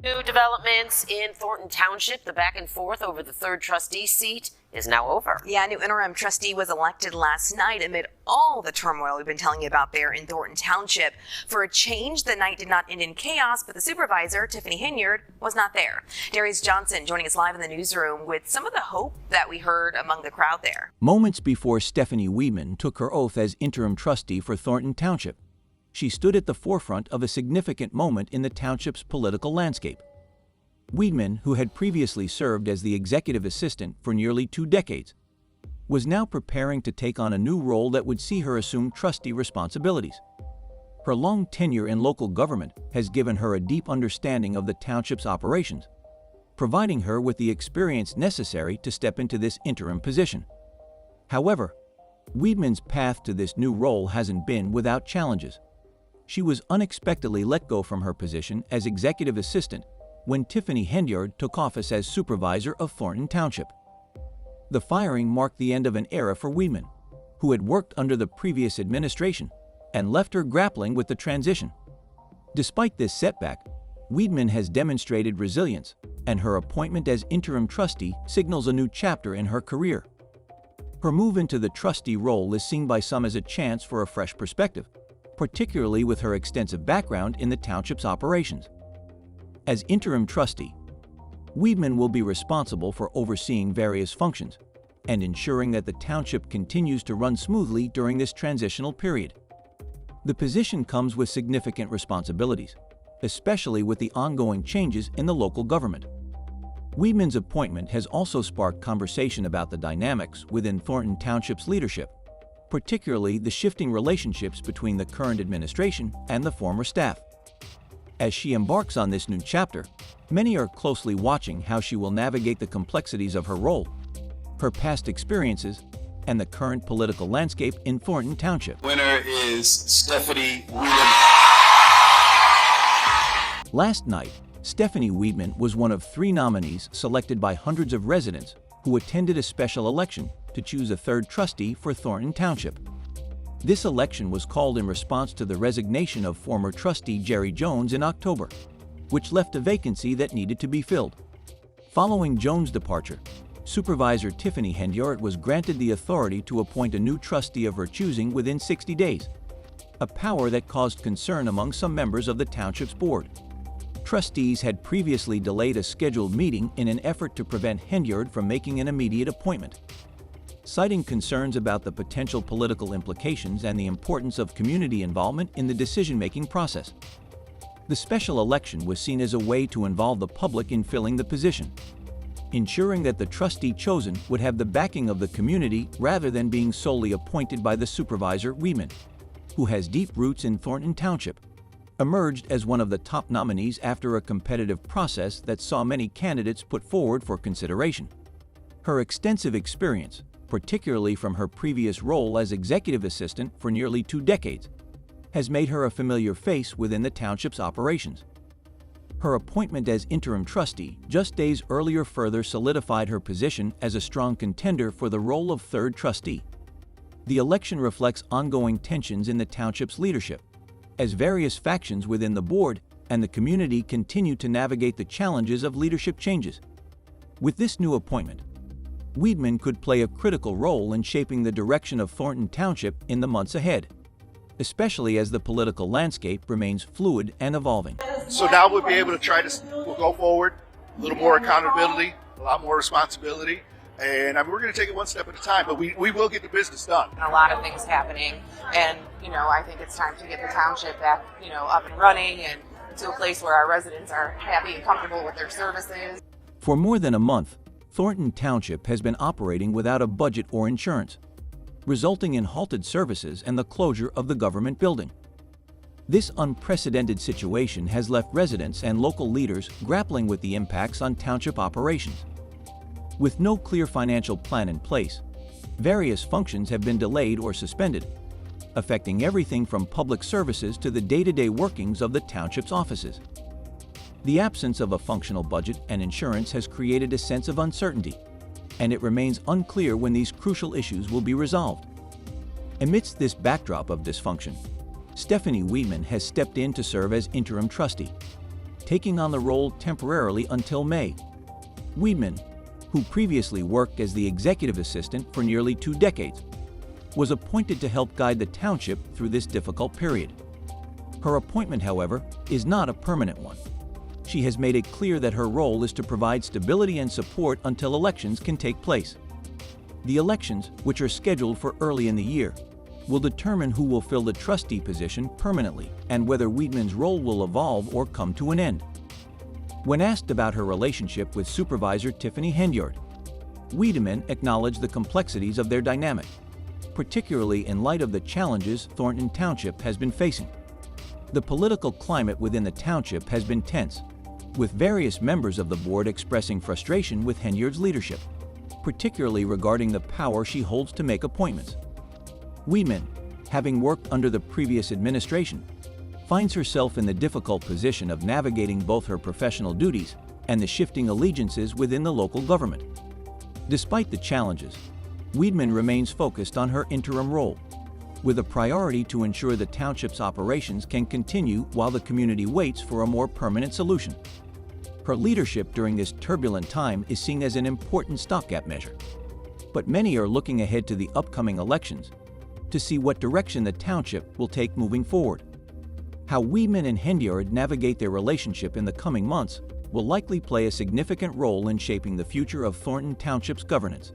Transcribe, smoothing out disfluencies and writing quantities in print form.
New developments in Thornton Township. The back and forth over the third trustee seat is now over. Yeah, a new interim trustee was elected last night amid all the turmoil we've been telling you about there in Thornton Township. For a change, the night did not end in chaos, but the supervisor, Tiffany Henyard, was not there. Darius Johnson joining us live in the newsroom with some of the hope that we heard among the crowd there. Moments before Stephanie Weedman took her oath as interim trustee for Thornton Township, she stood at the forefront of a significant moment in the township's political landscape. Weedman, who had previously served as the executive assistant for nearly 2 decades, was now preparing to take on a new role that would see her assume trustee responsibilities. Her long tenure in local government has given her a deep understanding of the township's operations, providing her with the experience necessary to step into this interim position. However, Weedman's path to this new role hasn't been without challenges. She was unexpectedly let go from her position as executive assistant when Tiffany Henyard took office as supervisor of Thornton Township. The firing marked the end of an era for Weedman, who had worked under the previous administration, and left her grappling with the transition. Despite this setback, Weedman has demonstrated resilience, and her appointment as interim trustee signals a new chapter in her career. Her move into the trustee role is seen by some as a chance for a fresh perspective, particularly with her extensive background in the township's operations. As interim trustee, Weedman will be responsible for overseeing various functions and ensuring that the township continues to run smoothly during this transitional period. The position comes with significant responsibilities, especially with the ongoing changes in the local government. Weedman's appointment has also sparked conversation about the dynamics within Thornton Township's leadership, particularly the shifting relationships between the current administration and the former staff. As she embarks on this new chapter, many are closely watching how she will navigate the complexities of her role, her past experiences, and the current political landscape in Thornton Township. Winner is Stephanie Weedman. Last night, Stephanie Weedman was one of 3 nominees selected by hundreds of residents who attended a special election to choose a third trustee for Thornton Township. This election was called in response to the resignation of former trustee Jerry Jones in October, which left a vacancy that needed to be filled. Following Jones' departure, Supervisor Tiffany Henyard was granted the authority to appoint a new trustee of her choosing within 60 days, a power that caused concern among some members of the township's board. Trustees had previously delayed a scheduled meeting in an effort to prevent Henyard from making an immediate appointment, citing concerns about the potential political implications and the importance of community involvement in the decision-making process. The special election was seen as a way to involve the public in filling the position, ensuring that the trustee chosen would have the backing of the community rather than being solely appointed by the supervisor Weedman, who has deep roots in Thornton Township, emerged as one of the top nominees after a competitive process that saw many candidates put forward for consideration. Her extensive experience, particularly from her previous role as executive assistant for nearly 2 decades, has made her a familiar face within the township's operations. Her appointment as interim trustee just days earlier further solidified her position as a strong contender for the role of third trustee. The election reflects ongoing tensions in the township's leadership, as various factions within the board and the community continue to navigate the challenges of leadership changes. With this new appointment, Weedman could play a critical role in shaping the direction of Thornton Township in the months ahead, especially as the political landscape remains fluid and evolving. So now we'll be able to we'll go forward, a little more accountability, a lot more responsibility, and we're going to take it one step at a time, but we will get the business done. A lot of things happening, and I think it's time to get the township back, up and running and to a place where our residents are happy and comfortable with their services. For more than a month, Thornton Township has been operating without a budget or insurance, resulting in halted services and the closure of the government building. This unprecedented situation has left residents and local leaders grappling with the impacts on township operations. With no clear financial plan in place, various functions have been delayed or suspended, affecting everything from public services to the day-to-day workings of the township's offices. The absence of a functional budget and insurance has created a sense of uncertainty, and it remains unclear when these crucial issues will be resolved. Amidst this backdrop of dysfunction, Stephanie Weedman has stepped in to serve as interim trustee, taking on the role temporarily until May. Weidman, who previously worked as the executive assistant for nearly 2 decades, was appointed to help guide the township through this difficult period. Her appointment, however, is not a permanent one. She has made it clear that her role is to provide stability and support until elections can take place. The elections, which are scheduled for early in the year, will determine who will fill the trustee position permanently and whether Weidman's role will evolve or come to an end. When asked about her relationship with Supervisor Tiffany Henyard, Weidman acknowledged the complexities of their dynamic, particularly in light of the challenges Thornton Township has been facing. The political climate within the township has been tense, with various members of the board expressing frustration with Henyard's leadership, particularly regarding the power she holds to make appointments. Weidman, having worked under the previous administration, finds herself in the difficult position of navigating both her professional duties and the shifting allegiances within the local government. Despite the challenges, Weidman remains focused on her interim role, with a priority to ensure the township's operations can continue while the community waits for a more permanent solution. Her leadership during this turbulent time is seen as an important stopgap measure, but many are looking ahead to the upcoming elections to see what direction the township will take moving forward. How Weidman and Henyard navigate their relationship in the coming months will likely play a significant role in shaping the future of Thornton Township's governance.